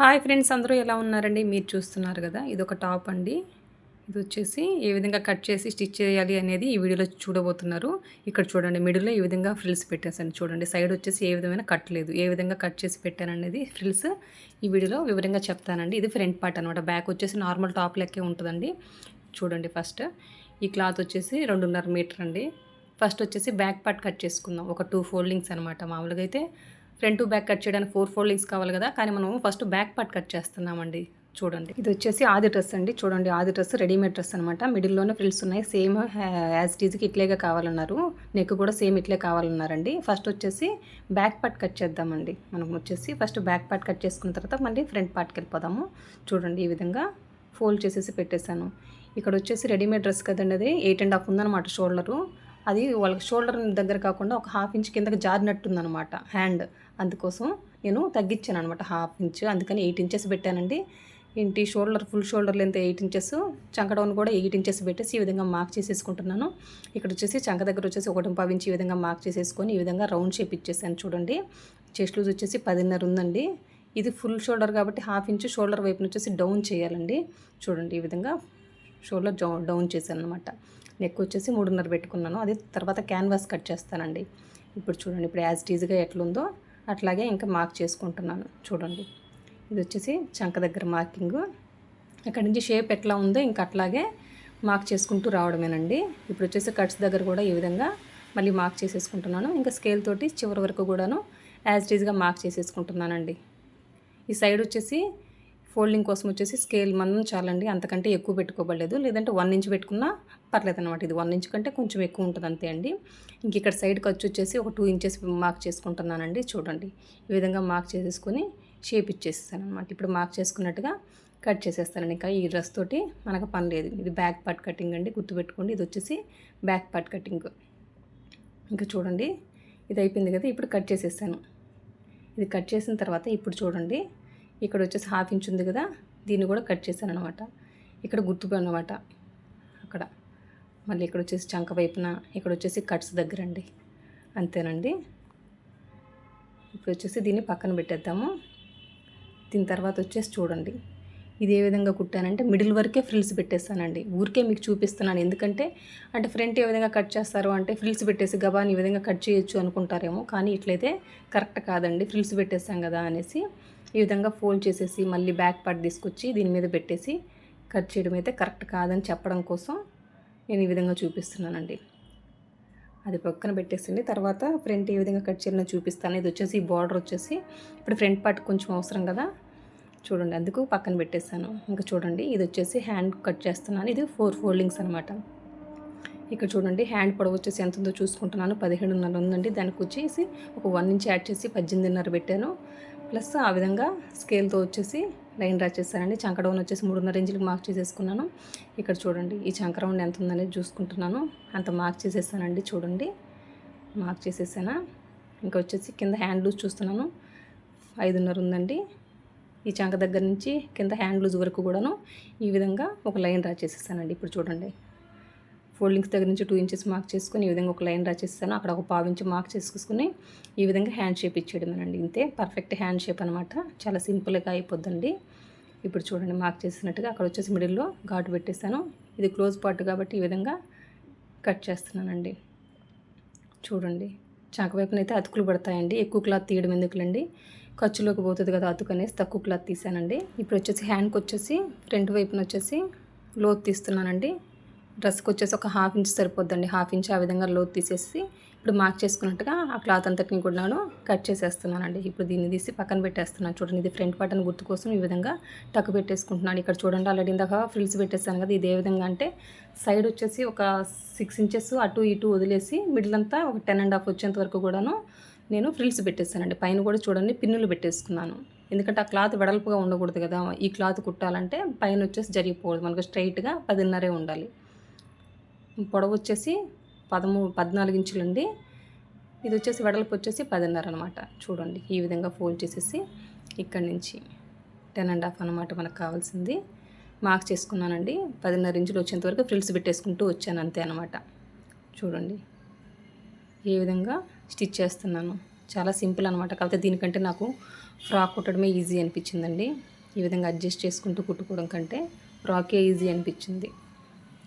Hi friends, అందరూ ఎలా ఉన్నారండి? మీరు చూస్తున్నారు కదా, ఇది ఒక టాప్ అండి. ఇది వచ్చేసి ఏ విధంగా కట్ చేసి స్టిచ్ చేయాలి అనేది ఈ వీడియోలో చూడబోతున్నారు. ఇక్కడ చూడండి, మిడిల్లో ఈ విధంగా ఫ్రిల్స్ పెట్టేసాను. చూడండి, సైడ్ వచ్చేసి ఏ విధమైన కట్ లేదు. ఏ విధంగా కట్ చేసి పెట్టాననేది ఫ్రిల్స్ ఈ వీడియోలో వివరంగా చెప్తానండి. ఇది ఫ్రంట్ పార్ట్ అనమాట. బ్యాక్ వచ్చేసి నార్మల్ టాప్ లెక్కే ఉంటుందండి. చూడండి, ఫస్ట్ ఈ క్లాత్ వచ్చేసి 2.5 మీటర్ అండి. ఫస్ట్ వచ్చేసి బ్యాక్ పార్ట్ కట్ చేసుకుందాం. ఒక 2 ఫోల్డింగ్స్ అనమాట. మామూలుగా అయితే ఫ్రంట్ టు బ్యాక్ కట్ చేయడానికి 4 ఫోల్డింగ్స్ కావాలి కదా, కానీ మనం ఫస్ట్ బ్యాక్ పార్ట్ కట్ చేస్తున్నామండి. చూడండి, ఇది వచ్చేసి ఆది డ్రెస్ అండి. చూడండి, ఆది డ్రెస్ రెడీమేడ్ డ్రెస్ అనమాట. మిడిల్లోనే ఫ్రిల్స్ ఉన్నాయి. సేమ్ యాజ్ టీజ్కి ఇట్లేగా కావాలన్నారు. నెక్ కూడా సేమ్ ఇట్లే కావాలన్నారండి. ఫస్ట్ వచ్చేసి బ్యాక్ పార్ట్ కట్ చేద్దామండి. మనం వచ్చేసి ఫస్ట్ బ్యాక్ పార్ట్ కట్ చేసుకున్న తర్వాత మళ్ళీ ఫ్రంట్ పార్ట్కి వెళ్ళిపోదాము. చూడండి, ఈ విధంగా ఫోల్డ్ చేసేసి పెట్టేశాను. ఇక్కడ వచ్చేసి రెడీమేడ్ డ్రెస్ కదండి, అది 8.5 ఉందన్నమాట షోల్డరు. అది వాళ్ళకి షోల్డర్ దగ్గర కాకుండా ఒక 1/2 ఇంచ్ కిందకి జారినట్టుందనమాట హ్యాండ్. అందుకోసం నేను తగ్గించాను అనమాట 1/2 ఇంచ్. అందుకని 8 ఇంచెస్ పెట్టానండి. ఇంటి shoulder full shoulder length 8 inches, చంక డౌన్ కూడా 8 ఇంచెస్ పెట్టేసి ఈ విధంగా మార్క్ చేసేసుకుంటున్నాను. ఇక్కడ వచ్చేసి చంక దగ్గర వచ్చేసి 1.5 ఇంచ్ ఈ విధంగా మార్క్ చేసేసుకొని ఈ విధంగా రౌండ్ షేప్ ఇచ్చేసాను. చూడండి, చెస్ట్ లూజ్ వచ్చేసి 10.5 ఉందండి. ఇది ఫుల్ షోల్డర్ కాబట్టి 1/2 ఇంచ్ షోల్డర్ వైపున వచ్చేసి డౌన్ చేయాలండి. చూడండి, ఈ విధంగా షోల్డర్ డౌన్ చేశాను అనమాట. నెక్ వచ్చేసి 3.5 పెట్టుకున్నాను. అది తర్వాత క్యాన్వాస్ కట్ చేస్తానండి. ఇప్పుడు చూడండి, ఇప్పుడు యాజ్ టీజ్గా ఎట్లుందో అట్లాగే ఇంకా మార్క్ చేసుకుంటున్నాను. చూడండి, ఇది వచ్చేసి చంక దగ్గర మార్కింగు. అక్కడి నుంచి షేప్ ఎట్లా ఉందో ఇంకా అట్లాగే మార్క్ చేసుకుంటూ రావడమేనండి. ఇప్పుడు వచ్చేసి కట్స్ దగ్గర కూడా ఈ విధంగా మళ్ళీ మార్క్ చేసేసుకుంటున్నాను. ఇంకా స్కేల్ తోటి చివరి వరకు కూడాను యాజ్ టీజ్గా మార్క్ చేసేసుకుంటున్నానండి. ఈ సైడ్ వచ్చేసి ఫోల్డింగ్ కోసం వచ్చేసి స్కేల్ మనం చాలండి, అంతకంటే ఎక్కువ పెట్టుకోబడలేదు. లేదంటే 1 ఇంచ్ పెట్టుకున్నా పర్లేదు అనమాట. ఇది 1 ఇంచ్ కంటే కొంచెం ఎక్కువ ఉంటుంది అంతే అండి. ఇంక ఇక్కడ సైడ్ ఖర్చు వచ్చేసి ఒక 2 ఇంచెస్ మార్క్ చేసుకుంటున్నానండి. చూడండి, ఈ విధంగా మార్క్ చేసేసుకొని షేప్ ఇచ్చేస్తాను అనమాట. ఇప్పుడు మార్క్ చేసుకున్నట్టుగా కట్ చేసేస్తానండి. ఇంకా ఈ డ్రెస్ తోటి మనకు పని లేదు. ఇది బ్యాక్ పార్ట్ కటింగ్ అండి, గుర్తుపెట్టుకోండి. ఇది వచ్చేసి బ్యాక్ పార్ట్ కటింగ్. ఇంకా చూడండి, ఇది అయిపోయింది కదా. ఇప్పుడు కట్ చేసేసాను. ఇది కట్ చేసిన తర్వాత ఇప్పుడు చూడండి, ఇక్కడ వచ్చేసి 1/2 ఇంచ్ ఉంది కదా, దీన్ని కూడా కట్ చేశాను అనమాట. ఇక్కడ గుర్తు అనమాట. అక్కడ మళ్ళీ ఇక్కడ వచ్చేసి చంక వైపున, ఇక్కడ వచ్చేసి కట్స్ దగ్గర అండి. అంతేనండి. ఇప్పుడు వచ్చేసి దీన్ని పక్కన పెట్టేద్దాము. దీని తర్వాత వచ్చేసి చూడండి, ఇది ఏ విధంగా కుట్టానంటే మిడిల్ వరకే ఫ్రిల్స్ పెట్టేస్తానండి. ఊరికే మీకు చూపిస్తున్నాను. ఎందుకంటే ఫ్రంట్ ఏ విధంగా కట్ చేస్తారు అంటే ఫ్రిల్స్ పెట్టేసి గబాని ఈ విధంగా కట్ చేయొచ్చు అనుకుంటారేమో, కానీ ఇట్లయితే కరెక్ట్ కాదండి. ఫ్రిల్స్ పెట్టేస్తాం కదా అనేసి ఈ విధంగా ఫోల్డ్ చేసేసి మళ్ళీ బ్యాక్ పార్ట్ తీసుకొచ్చి దీని మీద పెట్టేసి కట్ చేయడం అయితే కరెక్ట్ కాదని చెప్పడం కోసం నేను ఈ విధంగా చూపిస్తున్నానండి. అది పక్కన పెట్టేసింది. తర్వాత ఫ్రంట్ ఏ విధంగా కట్ చేయాలని చూపిస్తాను. ఇది వచ్చేసి బార్డర్ వచ్చేసి ఇప్పుడు ఫ్రంట్ పార్ట్ కొంచెం అవసరం కదా, చూడండి, అందుకు పక్కన పెట్టేస్తాను. ఇంకా చూడండి, ఇది వచ్చేసి హ్యాండ్ కట్ చేస్తున్నాను. ఇది 4 ఫోల్డింగ్స్ అనమాట. ఇక్కడ చూడండి, హ్యాండ్ పొడవు వచ్చేసి ఎంత ఉందో చూసుకుంటున్నాను. 17.5 ఉందండి. దానికి వచ్చేసి ఒక 1 ఇంచ్ యాడ్ చేసి 18.5 పెట్టాను. ప్లస్ ఆ విధంగా స్కేల్తో వచ్చేసి లైన్ డ్రా చేస్తానండి. చంక డౌన్ వచ్చేసి 3.5 ఇంచులకు మార్క్ చేసేసుకున్నాను. ఇక్కడ చూడండి, ఈ చంక రౌండ్ ఎంత ఉందనేది చూసుకుంటున్నాను. అంత మార్క్ చేసేసానండి. చూడండి, మార్క్ చేసేసానా. ఇంకా వచ్చేసి కింద హ్యాండ్ లూజ్ చూస్తున్నాను, 5.5 ఉందండి. ఈ చంక దగ్గర నుంచి కింద హ్యాండ్ లూజ్ వరకు కూడాను ఈ విధంగా ఒక లైన్ డ్రా చేసేసానండి. ఇప్పుడు చూడండి, ఫోల్డింగ్స్ దగ్గర నుంచి 2 ఇంచెస్ మార్క్ చేసుకొని ఈ విధంగా ఒక లైన్ డ్రా చేస్తాను. అక్కడ ఒక 1/4 ఇంచ్ మార్క్ చేసుకుని ఈ విధంగా హ్యాండ్ షేప్ ఇచ్చేయడమేనండి. ఇంతే, పర్ఫెక్ట్ హ్యాండ్ షేప్ అనమాట. చాలా సింపుల్గా అయిపోద్దండి. ఇప్పుడు చూడండి, మార్క్ చేసినట్టుగా అక్కడ వచ్చేసి మిడిల్లో ఘాటు పెట్టేస్తాను. ఇది క్లోజ్ పార్ట్ కాబట్టి ఈ విధంగా కట్ చేస్తున్నానండి. చూడండి, చాక వైపున అయితే అతుకులు పడతాయండి. ఎక్కువ క్లాత్ తీయడం ఎందుకులండి, ఖర్చులోకి పోతుంది కదా అతుకు అనేసి తక్కువ క్లాత్ తీసానండి. ఇప్పుడు వచ్చేసి హ్యాండ్కి వచ్చేసి ఫ్రంట్ వైపున వచ్చేసి లోతు తీస్తున్నానండి. డ్రెస్కి వచ్చేసి ఒక 1/2 ఇంచ్ సరిపోద్దండి. 1/2 ఇంచ్ ఆ విధంగా లోతు తీసేసి ఇప్పుడు మార్క్ చేసుకున్నట్టుగా ఆ క్లాత్ అంతటిని కూడా కట్ చేసేస్తున్నానండి. ఇప్పుడు దీన్ని తీసి పక్కన పెట్టేస్తున్నాను. చూడండి, ఇది ఫ్రంట్ పార్ట్ అని గుర్తు కోసం ఈ విధంగా టక్ పెట్టేసుకుంటున్నాను. ఇక్కడ చూడండి, ఆల్రెడీ ఇందాక ఫ్రిల్స్ పెట్టేస్తాను కదా, ఇదే విధంగా అంటే సైడ్ వచ్చేసి ఒక 6 ఇంచెస్ అటు ఇటు వదిలేసి మిడిల్ అంతా ఒక 10.5 వచ్చేంత వరకు కూడాను నేను ఫ్రిల్స్ పెట్టేస్తానండి. పైన కూడా చూడండి పిన్నులు పెట్టేసుకున్నాను. ఎందుకంటే ఆ క్లాత్ వెడల్పుగా ఉండకూడదు కదా, ఈ క్లాత్ కుట్టాలంటే పైన వచ్చేసి జరిగిపోకూడదు, మనకు స్ట్రైట్గా 10.5 ఉండాలి. పొడవు వచ్చేసి 14 ఇంచులండి. ఇది వచ్చేసి వెడల్పు వచ్చేసి 10.5 అనమాట. చూడండి, ఈ విధంగా ఫోల్డ్ చేసేసి ఇక్కడి నుంచి 10.5 అనమాట మనకు కావాల్సింది మార్క్ చేసుకున్నానండి. 10.5 ఇంచులు వచ్చేంత వరకు ఫ్రిల్స్ పెట్టేసుకుంటూ వచ్చాను, అంతే అనమాట. చూడండి, ఏ విధంగా స్టిచ్ చేస్తున్నాను. చాలా సింపుల్ అనమాట. కాకపోతే దీనికంటే నాకు ఫ్రాక్ కుట్టడమే ఈజీ అనిపించిందండి. ఈ విధంగా అడ్జస్ట్ చేసుకుంటూ కుట్టుకోవడం కంటే ఫ్రాకే ఈజీ అనిపించింది.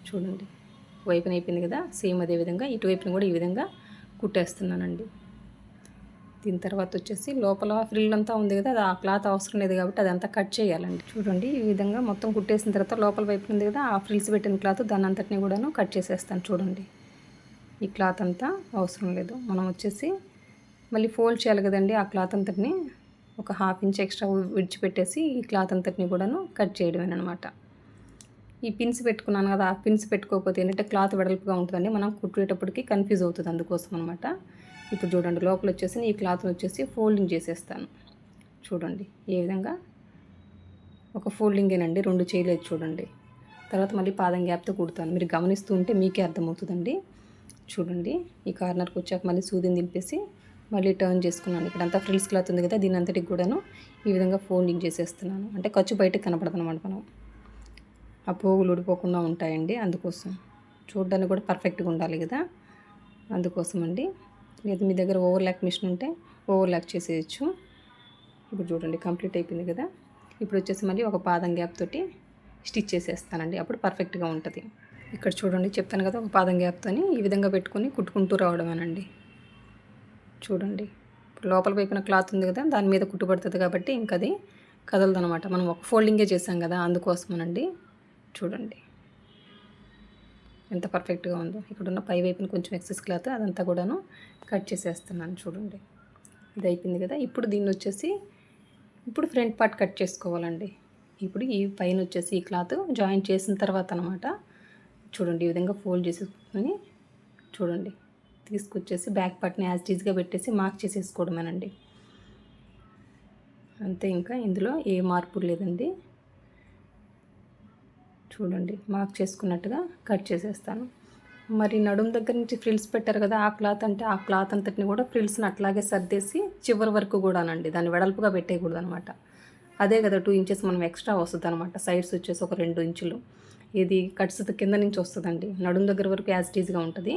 చూడండి, వైపున అయిపోయింది కదా, సేమ్ అదే విధంగా ఇటువైపున కూడా ఈ విధంగా కుట్టేస్తున్నానండి. దీని తర్వాత వచ్చేసి లోపల ఫ్రిల్ అంతా ఉంది కదా, అది ఆ క్లాత్ అవసరం లేదు కాబట్టి అదంతా కట్ చేయాలండి. చూడండి, ఈ విధంగా మొత్తం కుట్టేసిన తర్వాత లోపల వైపు ఉంది కదా, ఆ ఫ్రిల్స్ పెట్టిన క్లాత్ దాని అంతటిని కూడాను కట్ చేసేస్తాను. చూడండి, ఈ క్లాత్ అంతా అవసరం లేదు. మనం వచ్చేసి మళ్ళీ ఫోల్డ్ చేయాలి కదండి, ఆ క్లాత్ అంతటిని ఒక 1/2 ఇంచ్ ఎక్స్ట్రా విడిచిపెట్టేసి ఈ క్లాత్ అంతటిని కూడాను కట్ చేయడమేనమాట. ఈ పిన్స్ పెట్టుకున్నాను కదా, ఆ పిన్స్ పెట్టుకోకపోతే ఏంటంటే క్లాత్ వెడల్పుగా ఉంటుందండి, మనం కుట్టేటప్పటికి కన్ఫ్యూజ్ అవుతుంది, అందుకోసం అనమాట. ఇప్పుడు చూడండి, లోపల వచ్చేసి ఈ క్లాత్ని వచ్చేసి ఫోల్డింగ్ చేసేస్తాను. చూడండి, ఏ విధంగా ఒక ఫోల్డింగేనండి, 2 చేయలేదు చూడండి. తర్వాత మళ్ళీ పాదం గ్యాప్తో కుడతాను. మీరు గమనిస్తూ ఉంటే మీకే అర్థమవుతుందండి. చూడండి, ఈ కార్నర్కి వచ్చాక మళ్ళీ సూదిని దింపేసి మళ్ళీ టర్న్ చేసుకున్నాను. ఇక్కడంతా ఫ్రిల్స్ క్లాత్ ఉంది కదా, దీని అంతటికి కూడాను ఈ విధంగా ఫోల్డింగ్ చేసేస్తున్నాను. అంటే ఖర్చు బయటకు కనపడదు అనమాట, మనం ఆ పోగులు ఊడిపోకుండా ఉంటాయండి, అందుకోసం. చూడడానికి కూడా పర్ఫెక్ట్గా ఉండాలి కదా, అందుకోసం అండి. లేదా మీ దగ్గర ఓవర్లాక్ మిషన్ ఉంటే ఓవర్లాక్ చేసేయచ్చు. ఇప్పుడు చూడండి, కంప్లీట్ అయిపోయింది కదా. ఇప్పుడు వచ్చేసి మళ్ళీ ఒక పాదం గ్యాప్ తోటి స్టిచ్ చేసేస్తానండి, అప్పుడు పర్ఫెక్ట్గా ఉంటుంది. ఇక్కడ చూడండి, చెప్తాను కదా, ఒక పాదం గ్యాప్తో ఈ విధంగా పెట్టుకొని కుట్టుకుంటూ రావడమేనండి. చూడండి, ఇప్పుడు లోపల వైపున క్లాత్ ఉంది కదా, దాని మీద కుట్టుబడుతుంది కాబట్టి ఇంకా అది కదలదనమాట. మనం ఒక ఫోల్డింగే చేసాం కదా, అందుకోసమనండి. చూడండి ఎంత పర్ఫెక్ట్గా ఉందో. ఇక్కడున్న పై వైపున కొంచెం ఎక్సెస్ క్లాత్ అదంతా కూడాను కట్ చేసేస్తున్నాను. చూడండి, ఇది అయిపోయింది కదా. ఇప్పుడు దీన్ని వచ్చేసి ఇప్పుడు ఫ్రంట్ పార్ట్ కట్ చేసుకోవాలండి. ఇప్పుడు ఈ పైన వచ్చేసి ఈ క్లాత్ జాయిన్ చేసిన తర్వాత అనమాట. చూడండి, ఈ విధంగా ఫోల్డ్ చేసుకొని చూడండి తీసుకొచ్చేసి బ్యాక్ పార్ట్ని యాజ్ టీజ్గా పెట్టేసి మార్క్ చేసేసుకోవడమేనండి. అంతే, ఇంకా ఇందులో ఏ మార్పు లేదండి. చూడండి, మార్క్ చేసుకున్నట్టుగా కట్ చేసేస్తాను. మరి నడుము దగ్గర నుంచి ఫ్రిల్స్ పెట్టారు కదా, ఆ క్లాత్ అంటే ఆ క్లాత్ అంతటిని కూడా ఫ్రిల్స్ని అట్లాగే సర్దేసి చివరి వరకు కూడానండి, దాన్ని వెడల్పుగా పెట్టేయకూడదు అనమాట. అదే కదా 2 ఇంచెస్ మనం ఎక్స్ట్రా వస్తుంది అనమాట. సైడ్స్ వచ్చేసి ఒక 2 ఇంచులు. ఇది కట్స్ కింద నుంచి వస్తుందండి, నడుము దగ్గర వరకు యాజ్ టీజ్గా ఉంటుంది.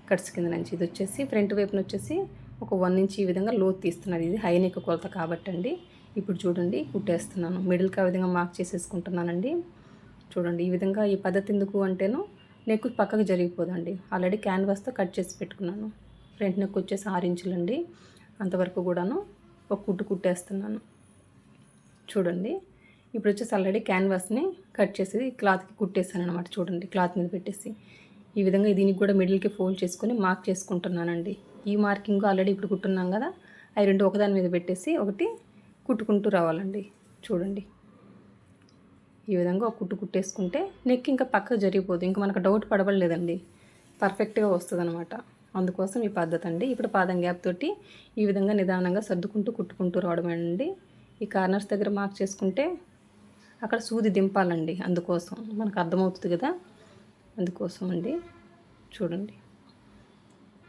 కట్స్ కింద నుంచి ఇది వచ్చేసి ఫ్రంట్ వైపున వచ్చేసి ఒక 1 ఇంచ్ ఈ విధంగా లోతు తీస్తున్నారు. ఇది హై నెక్ కొలత కాబట్టి అండి. ఇప్పుడు చూడండి, కుట్టేస్తున్నాను. మిడిల్కి ఆ విధంగా మార్క్ చేసేసుకుంటున్నానండి. చూడండి, ఈ విధంగా ఈ పద్ధతి ఎందుకు అంటేను నెక్ పక్కకు జరిగిపోదండి. ఆల్రెడీ క్యాన్వాస్తో కట్ చేసి పెట్టుకున్నాను. ఫ్రంట్ నెక్ వచ్చేసి 6 ఇంచులండి, అంతవరకు కూడాను ఒక కుట్టు కుట్టేస్తున్నాను. చూడండి, ఇప్పుడు వచ్చేసి ఆల్రెడీ క్యాన్వాస్ని కట్ చేసి క్లాత్కి కుట్టేసాను అనమాట. చూడండి, క్లాత్ మీద పెట్టేసి ఈ విధంగా దీనికి కూడా మిడిల్కి ఫోల్డ్ చేసుకొని మార్క్ చేసుకుంటున్నానండి. ఈ మార్కింగ్ ఆల్రెడీ ఇప్పుడు కుట్టున్నాం కదా, అవి 2 ఒకదాని మీద పెట్టేసి ఒకటి కుట్టుకుంటూ రావాలండి. చూడండి, ఈ విధంగా ఒక కుట్టు కుట్టేసుకుంటే నెక్ ఇంకా పక్కకు జరిగిపోదు, ఇంకా మనకు డౌట్ పడబడలేదండి, పర్ఫెక్ట్గా వస్తుంది అనమాట. అందుకోసం ఈ పద్ధతి అండి. ఇప్పుడు పాదం గ్యాప్ తోటి ఈ విధంగా నిదానంగా సర్దుకుంటూ కుట్టుకుంటూ రావడమేనండి. ఈ కార్నర్స్ దగ్గర మార్క్ చేసుకుంటే అక్కడ సూది దింపాలండి, అందుకోసం మనకు అర్థమవుతుంది కదా, అందుకోసం అండి. చూడండి,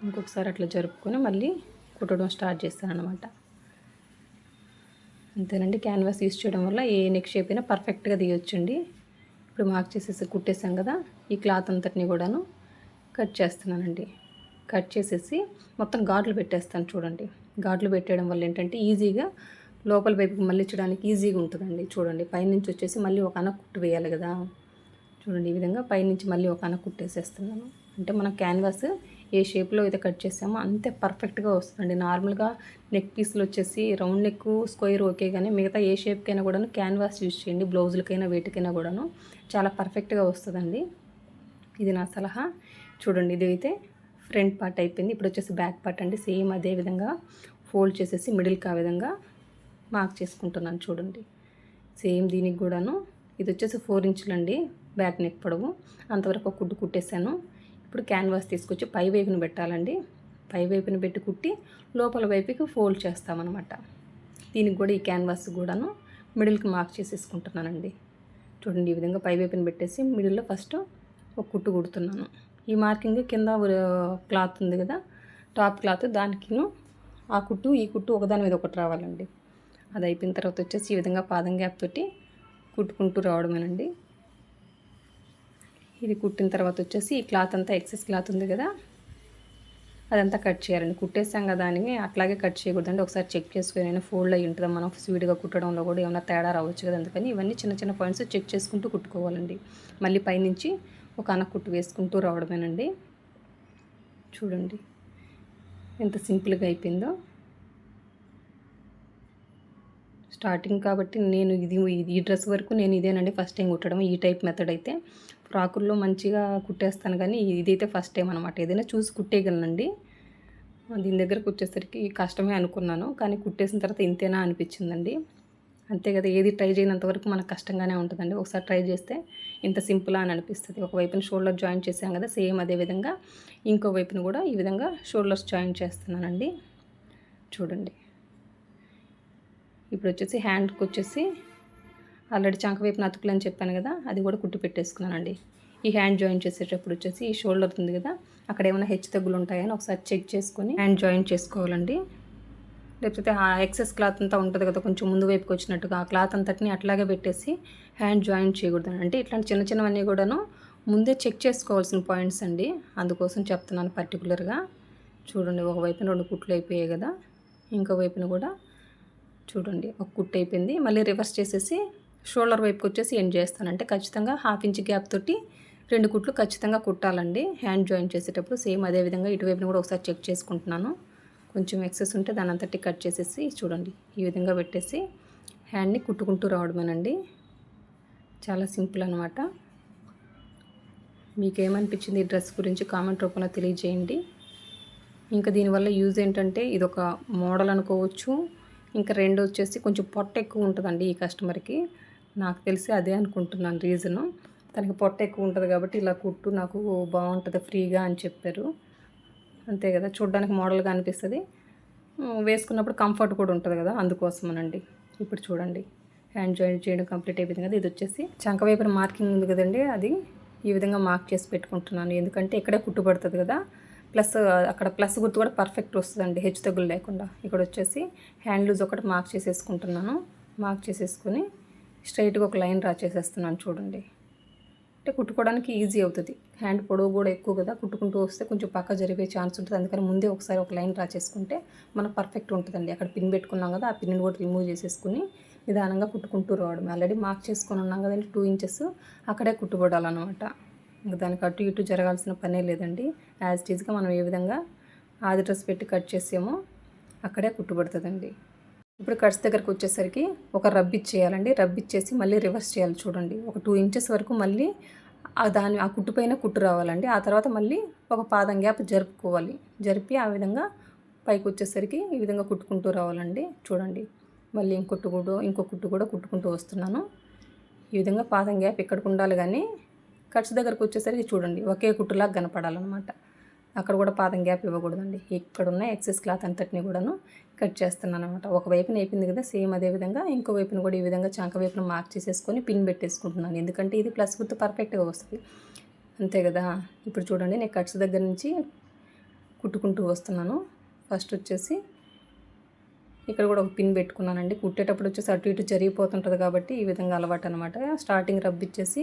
ఇంకొకసారి అట్లా జరుపుకొని మళ్ళీ కుట్టడం స్టార్ట్ చేస్తాను అనమాట. అంతేనండి, క్యాన్వాస్ యూస్ చేయడం వల్ల ఏ నెక్ షేప్ అయినా పర్ఫెక్ట్గా తీయొచ్చండి. ఇప్పుడు మార్క్ చేసేసి కుట్టేసాం కదా, ఈ క్లాత్ అంతటిని కూడాను కట్ చేస్తున్నానండి. కట్ చేసేసి మొత్తం ఘాట్లు పెట్టేస్తాను. చూడండి, ఘాట్లు పెట్టేయడం వల్ల ఏంటంటే ఈజీగా లోపల వైపుకి మళ్ళించడానికి ఈజీగా ఉంటుందండి. చూడండి, పైనుంచి వచ్చేసి మళ్ళీ ఒక అన కుట్టు వేయాలి కదా. చూడండి, ఈ విధంగా పైనుంచి మళ్ళీ ఒక అన కుట్టేసేస్తున్నాను. అంటే మనం క్యాన్వాస్ ఏ షేప్లో అయితే కట్ చేసామో అంతే పర్ఫెక్ట్గా వస్తుందండి. నార్మల్గా నెక్ పీస్లు వచ్చేసి రౌండ్ నెక్, స్క్వేర్ ఓకే, కానీ మిగతా ఏ షేప్కైనా కూడాను క్యాన్వాస్ యూజ్ చేయండి. బ్లౌజులకైనా వేటికైనా కూడాను చాలా పర్ఫెక్ట్గా వస్తుందండి. ఇది నా సలహా. చూడండి, ఇది అయితే ఫ్రంట్ పార్ట్ అయిపోయింది. ఇప్పుడు వచ్చేసి బ్యాక్ పార్ట్ అండి. సేమ్ అదే విధంగా ఫోల్డ్ చేసేసి మిడిల్కి ఆ విధంగా మార్క్ చేసుకుంటున్నాను. చూడండి, సేమ్ దీనికి కూడాను ఇది వచ్చేసి 4 ఇంచులండి బ్యాక్ నెక్ పొడవు, అంతవరకు ఒక కుట్టు కుట్టేశాను. ఇప్పుడు క్యాన్వాస్ తీసుకొచ్చి పై వైపున పెట్టాలండి. పై వైపున పెట్టి కుట్టి లోపల వైపుకి ఫోల్డ్ చేస్తామన్నమాట. దీనికి కూడా ఈ క్యాన్వాస్ కూడాను మిడిల్కి మార్క్ చేసేసుకుంటున్నానండి. చూడండి, ఈ విధంగా పై వైపున పెట్టేసి మిడిల్లో ఫస్ట్ ఒక కుట్టు కుడుతున్నాను. ఈ మార్కింగ్ కింద క్లాత్ ఉంది కదా, టాప్ క్లాత్, దానికి ఆ కుట్టు ఈ కుట్టు ఒకదాని మీద ఒకటి రావాలండి. అది అయిపోయిన తర్వాత వచ్చేసి ఈ విధంగా పాదం గ్యాప్ తోటి కుట్టుకుంటూ రావడమేనండి. ఇది కుట్టిన తర్వాత వచ్చేసి ఈ క్లాత్ అంతా ఎక్సెస్ క్లాత్ ఉంది కదా, అదంతా కట్ చేయాలండి. కుట్టేసాం కదా అని అట్లాగే కట్ చేయకూడదండి. ఒకసారి చెక్ చేసుకొని అయినా ఫోల్డ్ అయ్యి ఉంటుందా, మనం స్పీడ్గా కుట్టడంలో కూడా ఏమైనా తేడా రావచ్చు కదా, అందుకని ఇవన్నీ చిన్న చిన్న పాయింట్స్ చెక్ చేసుకుంటూ కుట్టుకోవాలండి. మళ్ళీ పైనుంచి ఒక అనకుట్టు వేసుకుంటూ రావడమేనండి. చూడండి ఎంత సింపుల్గా అయిపోయిందో. స్టార్టింగ్ కాబట్టి నేను ఈ డ్రెస్ వరకు నేను ఇదేనండి ఫస్ట్ టైం కుట్టడం. ఈ టైప్ మెథడ్ అయితే ఫ్రాకుల్లో మంచిగా కుట్టేస్తాను, కానీ ఇదైతే ఫస్ట్ టైం అనమాట. ఏదైనా చూసి కుట్టేయగలనండి. దీని దగ్గరకు వచ్చేసరికి కష్టమే అనుకున్నాను, కానీ కుట్టేసిన తర్వాత ఇంతేనా అనిపించిందండి. అంతే కదా, ఏది ట్రై చేయనంత వరకు మనకు కష్టంగానే ఉంటుందండి. ఒకసారి ట్రై చేస్తే ఇంత సింపుల్ అని అనిపిస్తుంది. ఒకవైపున షోల్డర్ జాయింట్ చేసాం కదా, సేమ్ అదే విధంగా ఇంకో వైపున కూడా ఈ విధంగా షోల్డర్స్ జాయింట్ చేస్తున్నానండి. చూడండి ఇప్పుడు వచ్చేసి హ్యాండ్కి వచ్చేసి ఆల్రెడీ చంక వైపున అతుకులు అని చెప్పాను కదా, అది కూడా కుట్టి పెట్టేసుకున్నానండి. ఈ హ్యాండ్ జాయింట్ చేసేటప్పుడు వచ్చేసి ఈ షోల్డర్ ఉంది కదా, అక్కడ ఏమైనా హెచ్చు తగ్గులు ఉంటాయని ఒకసారి చెక్ చేసుకొని హ్యాండ్ జాయింట్ చేసుకోవాలండి. లేకపోతే ఆ ఎక్సెస్ క్లాత్ అంతా ఉంటుంది కదా, కొంచెం ముందు వైపుకి వచ్చినట్టుగా ఆ క్లాత్ అంతటిని అట్లాగే పెట్టేసి హ్యాండ్ జాయింట్ చేయకూడదు. అంటే ఇట్లాంటి చిన్న చిన్నవన్నీ కూడాను ముందే చెక్ చేసుకోవాల్సిన పాయింట్స్ అండి, అందుకోసం చెప్తున్నాను పర్టికులర్గా. చూడండి ఒకవైపున 2 కుట్లు అయిపోయాయి కదా, ఇంకో వైపున కూడా చూడండి ఒక కుట్టు అయిపోయింది. మళ్ళీ రివర్స్ చేసేసి షోల్డర్ వైపుకి వచ్చేసి ఎండ్ చేస్తాను. అంటే ఖచ్చితంగా 1/2 ఇంచ్ గ్యాప్ తోటి 2 కుట్లు ఖచ్చితంగా కుట్టాలండి హ్యాండ్ జాయింట్ చేసేటప్పుడు. సేమ్ అదే విధంగా ఇటువైపున కూడా ఒకసారి చెక్ చేసుకుంటున్నాను. కొంచెం ఎక్సెస్ ఉంటే దాని అంతటి కట్ చేసేసి చూడండి ఈ విధంగా పెట్టేసి హ్యాండ్ని కుట్టుకుంటూ రావడమేనండి. చాలా సింపుల్ అనమాట. మీకేమనిపించింది ఈ డ్రెస్ గురించి కామెంట్ రూపంలో తెలియజేయండి. ఇంకా దీనివల్ల యూజ్ ఏంటంటే ఇదొక మోడల్ అనుకోవచ్చు. ఇంకా రెండు వచ్చేసి కొంచెం పొట్ట ఎక్కువ ఉంటుందండి ఈ కస్టమర్కి. నాకు తెలిసి అదే అనుకుంటున్నాను రీజను. తనకి పొట్ట ఎక్కువ ఉంటుంది కాబట్టి ఇలా కుట్టు నాకు బాగుంటుంది ఫ్రీగా అని చెప్పారు. అంతే కదా, చూడడానికి మోడల్గా అనిపిస్తుంది, వేసుకున్నప్పుడు కంఫర్ట్ కూడా ఉంటుంది కదా, అందుకోసమనండి. ఇప్పుడు చూడండి హ్యాండ్ జాయింట్ చేయడం కంప్లీట్ అయిపోయింది కదా. ఇది వచ్చేసి చంక వైపున మార్కింగ్ ఉంది కదండి, అది ఈ విధంగా మార్క్ చేసి పెట్టుకుంటున్నాను. ఎందుకంటే ఇక్కడే కుట్టుబడుతుంది కదా, ప్లస్ అక్కడ ప్లస్ గుర్తు కూడా పర్ఫెక్ట్ వస్తుందండి, హెచ్చు తగ్గులు లేకుండా. ఇక్కడ వచ్చేసి హ్యాండ్ లూజ్ ఒకటి మార్క్ చేసేసుకుంటున్నాను. మార్క్ చేసేసుకొని స్ట్రైట్గా ఒక లైన్ డ్రా చేసేస్తున్నాను. చూడండి అంటే కుట్టుకోవడానికి ఈజీ అవుతుంది. హ్యాండ్ పొడవు కూడా ఎక్కువ కదా, కుట్టుకుంటూ వస్తే కొంచెం పక్క జరిపే ఛాన్స్ ఉంటుంది. అందుకని ముందే ఒకసారి ఒక లైన్ డ్రా చేసుకుంటే మనకు పర్ఫెక్ట్ ఉంటుందండి. అక్కడ పిన్ పెట్టుకున్నాం కదా, ఆ పిన్ని కూడా రిమూవ్ చేసేసుకుని నిదానంగా కుట్టుకుంటూ రావడం. ఆల్రెడీ మార్క్ చేసుకొని ఉన్నాం కదండి 2 ఇంచెస్, అక్కడే కుట్టుబడాలన్నమాట. ఇంకా దానికి అటు ఇటు జరగాల్సిన పనే లేదండి. యాజ్ ఇట్ ఈజ్గా మనం ఏ విధంగా ఆది డ్రెస్ పెట్టి కట్ చేసామో అక్కడే కుట్టుబడుతుందండి. ఇప్పుడు కట్స్ దగ్గరకు వచ్చేసరికి ఒక రబ్ ఇచ్చేయాలండి. రబ్ ఇచ్చేసి మళ్ళీ రివర్స్ చేయాలి. చూడండి ఒక 2 ఇంచెస్ వరకు మళ్ళీ ఆ కుట్టు పైన కుట్టు రావాలండి. ఆ తర్వాత మళ్ళీ ఒక పాదం గ్యాప్ జరుపుకోవాలి. జరిపి ఆ విధంగా పైకి వచ్చేసరికి ఈ విధంగా కుట్టుకుంటూ రావాలండి. చూడండి మళ్ళీ ఇంకో కుట్టు కూడా కుట్టుకుంటూ వస్తున్నాను. ఈ విధంగా పాదం గ్యాప్ ఇక్కడికి ఉండాలి, కానీ కట్స్ దగ్గరకు వచ్చేసరికి చూడండి ఒకే కుట్టులాగా కనపడాలన్నమాట. అక్కడ కూడా పాదం గ్యాప్ ఇవ్వకూడదండి. ఇక్కడ ఉన్న ఎక్సెస్ క్లాత్ అంతటిని కూడాను కట్ చేస్తున్నాను అనమాట. ఒక వైపున అయిపోయింది కదా, సేమ్ అదే విధంగా ఇంకో వైపున కూడా ఈ విధంగా చంక వైపున మార్క్ చేసేసుకొని పిన్ పెట్టేసుకుంటున్నాను. ఎందుకంటే ఇది ప్లస్ గుర్తు పర్ఫెక్ట్గా వస్తుంది, అంతే కదా. ఇప్పుడు చూడండి నేను కట్స్ దగ్గర నుంచి కుట్టుకుంటూ వస్తున్నాను. ఫస్ట్ వచ్చేసి ఇక్కడ కూడా ఒక పిన్ పెట్టుకున్నానండి. కుట్టేటప్పుడు వచ్చేసి అటు ఇటు జరిగిపోతుంటుంది కాబట్టి ఈ విధంగా అలవాటు అనమాట. స్టార్టింగ్ రబ్ ఇచ్చేసి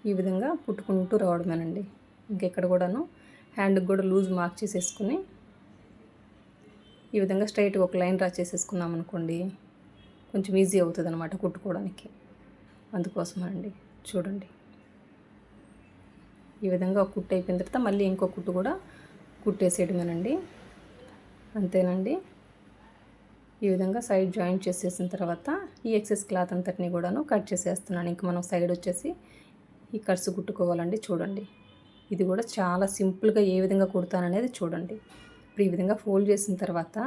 ఈ విధంగా కుట్టుకుంటూ రావడమేనండి. ఇంకెక్కడ కూడాను హ్యాండ్కి కూడా లూజ్ మార్క్ చేసేసుకుని ఈ విధంగా స్ట్రైట్గా ఒక లైన్ డ్రా చేసేసుకున్నాం అనుకోండి, కొంచెం ఈజీ అవుతుంది అనమాట కుట్టుకోవడానికి. అందుకోసమనండి. చూడండి ఈ విధంగా ఒక కుట్టు అయిపోయిన తర్వాత మళ్ళీ ఇంకో కుట్టు కూడా కుట్టేసేయడమేనండి. అంతేనండి. ఈ విధంగా సైడ్ జాయింట్ చేసేసిన తర్వాత ఈ ఎక్సెస్ క్లాత్ అంతటిని కూడాను కట్ చేసేస్తున్నాను. ఇంక మనం సైడ్ వచ్చేసి ఈ కట్స్ కుట్టుకోవాలండి. చూడండి ఇది కూడా చాలా సింపుల్గా ఏ విధంగా కుడతాననేది చూడండి. ఇప్పుడు ఈ విధంగా ఫోల్డ్ చేసిన తర్వాత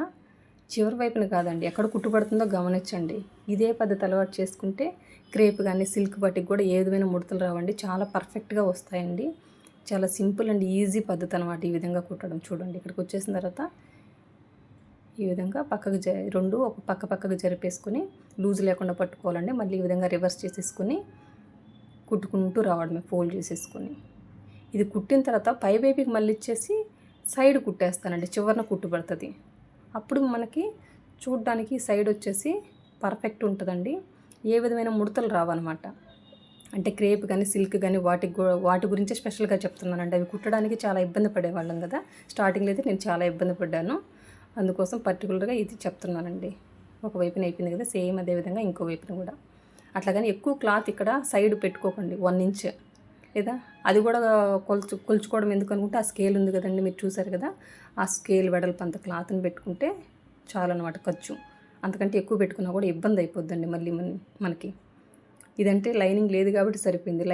చివరి వైపున కాదండి, ఎక్కడ కుట్టుబడుతుందో గమనించండి. ఇదే పద్ధతి అలవాటు చేసుకుంటే క్రేప్ కానీ సిల్క్ బట్టికి కూడా ఏ విధమైన ముడతలు రావండి, చాలా పర్ఫెక్ట్గా వస్తాయండి. చాలా సింపుల్ అండ్ ఈజీ పద్ధతి అనమాట ఈ విధంగా కుట్టడం. చూడండి ఇక్కడికి వచ్చేసిన తర్వాత ఈ విధంగా రెండు ఒక పక్కకు జరిపేసుకొని లూజ్ లేకుండా పట్టుకోవాలండి. మళ్ళీ ఈ విధంగా రివర్స్ చేసేసుకొని కుట్టుకుంటూ రావడమే ఫోల్డ్ చేసేసుకొని. ఇది కుట్టిన తర్వాత పై వైపుకి మళ్ళీ ఇచ్చేసి సైడ్ కుట్టేస్తానండి, చివరన కుట్టుబడుతుంది. అప్పుడు మనకి చూడ్డానికి సైడ్ వచ్చేసి పర్ఫెక్ట్ ఉంటుందండి, ఏ విధమైన ముడతలు రావన్నమాట. అంటే క్రేప్ కానీ సిల్క్ కానీ వాటి గురించే స్పెషల్గా చెప్తున్నానండి. అవి కుట్టడానికి చాలా ఇబ్బంది పడేవాళ్ళం కదా. స్టార్టింగ్లో అయితే నేను చాలా ఇబ్బంది పడ్డాను. అందుకోసం పర్టికులర్గా ఇది చెప్తున్నానండి. ఒక వైపున అయిపోయింది కదా, సేమ్ అదే విధంగా ఇంకో వైపున కూడా. అట్లాగని ఎక్కువ క్లాత్ ఇక్కడ సైడ్ పెట్టుకోకండి, 1 ఇంచ్ లేదా అది కూడా కొలుచుకోవడం ఎందుకు అనుకుంటే ఆ స్కేల్ ఉంది కదండి, మీరు చూసారు కదా, ఆ స్కేల్ వెడల్పు అంత క్లాత్ని పెట్టుకుంటే చాలన్నమాట ఖర్చు. అంతకంటే ఎక్కువ పెట్టుకున్నా కూడా ఇబ్బంది అయిపోద్దండి మళ్ళీ మనకి. ఇదంటే లైనింగ్ లేదు కాబట్టి సరిపోయింది.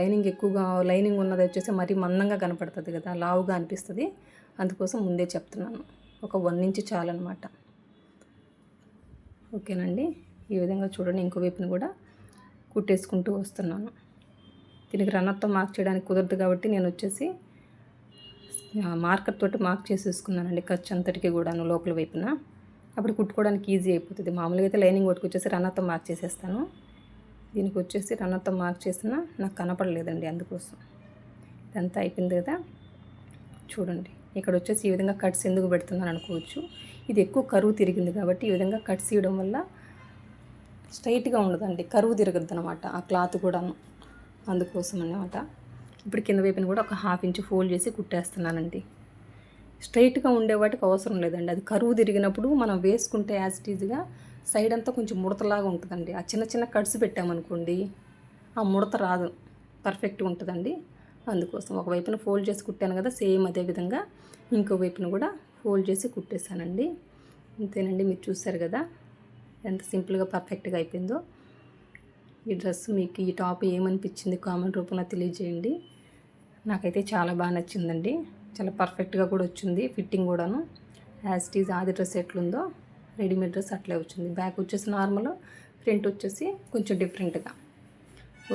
లైనింగ్ ఉన్నది వచ్చేసి మరీ మందంగా కనపడుతుంది కదా, లావుగా అనిపిస్తుంది. అందుకోసం ముందే చెప్తున్నాను, ఒక 1 ఇంచ్ చాలన్నమాట. ఓకేనండి. ఈ విధంగా చూడండి, ఇంకో వైపుని కూడా కుట్టేసుకుంటూ వస్తున్నాను. దీనికి రన్నర్తో మార్క్ చేయడానికి కుదరదు కాబట్టి నేను వచ్చేసి మార్కర్ తోటి మార్క్ చేసేసుకున్నానండి ఖర్చు అంతటికి కూడాను లోపల వైపున. అప్పుడు కుట్టుకోవడానికి ఈజీ అయిపోతుంది. మామూలుగా అయితే లైనింగ్ కొట్టుకొచ్చేసి రన్నర్తో మార్క్ చేసేస్తాను. దీనికి వచ్చేసి రన్నర్తో మార్క్ చేసినా నాకు కనపడలేదండి, అందుకోసం. ఇదంతా అయిపోయింది కదా, చూడండి. ఇక్కడ వచ్చేసి ఈ విధంగా కట్స్ ఎందుకు పెడుతున్నాను అనుకోవచ్చు. ఇది ఎక్కువ కరువు తిరిగింది కాబట్టి ఈ విధంగా కట్స్ ఇవ్వడం వల్ల స్ట్రైట్గా ఉండదండి, కరువు తిరగద్దు అనమాట ఆ క్లాత్ కూడాను, అందుకోసం అన్నమాట. ఇప్పుడు కింద వైపున కూడా ఒక 1/2 ఇంచ్ ఫోల్డ్ చేసి కుట్టేస్తున్నానండి. స్ట్రైట్గా ఉండే వాటికి అవసరం లేదండి, అది కరువు తిరిగినప్పుడు మనం వేసుకుంటే యాజ్ ఇట్ ఈజ్గా సైడ్ అంతా కొంచెం ముడతలాగా ఉంటుందండి. ఆ చిన్న చిన్న కట్స్ పెట్టామనుకోండి ఆ ముడత రాదు, పర్ఫెక్ట్గా ఉంటుందండి. అందుకోసం ఒక వైపున ఫోల్డ్ చేసి కుట్టాను కదా, సేమ్ అదే విధంగా ఇంకో వైపున కూడా ఫోల్డ్ చేసి కుట్టేశానండి. అంతేనండి, మీరు చూసారు కదా ఎంత సింపుల్గా పర్ఫెక్ట్గా అయిపోయిందో. ఈ డ్రెస్ మీకు, ఈ టాప్ ఏమనిపించింది కామెంట్ రూపంలో తెలియజేయండి. నాకైతే చాలా బాగా నచ్చిందండి, చాలా పర్ఫెక్ట్గా కూడా వచ్చింది. ఫిట్టింగ్ కూడాను యాజ్ ఇట్ ఈజ్ ఆది డ్రెస్ ఎట్లుందో రెడీమేడ్ డ్రెస్ అట్లే వచ్చింది. బ్యాక్ వచ్చేసి నార్మల్, ఫ్రంట్ వచ్చేసి కొంచెం డిఫరెంట్గా.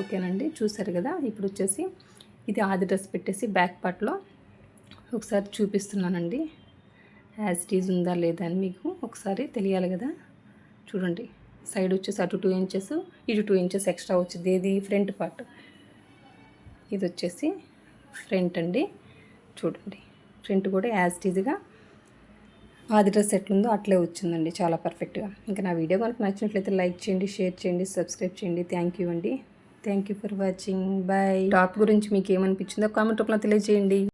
ఓకేనండి, చూసారు కదా. ఇప్పుడు వచ్చేసి ఇది ఆది డ్రెస్ పెట్టేసి బ్యాక్ పార్ట్లో ఒకసారి చూపిస్తున్నానండి. యాజ్ ఇట్ ఈజ్ ఉందా లేదా అని మీకు ఒకసారి తెలియాలి కదా. చూడండి, సైడ్ వచ్చేసి అటు 2 ఇంచెస్, ఇటు 2 ఇంచెస్ ఎక్స్ట్రా వచ్చింది. ఇది ఫ్రంట్ పార్ట్, ఇది వచ్చేసి ఫ్రంట్ అండి. చూడండి, ఫ్రంట్ కూడా యాజ్ ఇట్ ఈజ్గా ఆది డ్రెస్ ఎట్లుందో అట్లే వచ్చిందండి, చాలా పర్ఫెక్ట్గా. ఇంకా నా వీడియో కనుక నచ్చినట్లయితే లైక్ చేయండి, షేర్ చేయండి, సబ్స్క్రైబ్ చేయండి. థ్యాంక్ యూ అండి. Thank you for watching. Bye. Top గురించి మీకు ఏమనిపించిందో కామెంట్ రూపంలో తెలియజేయండి.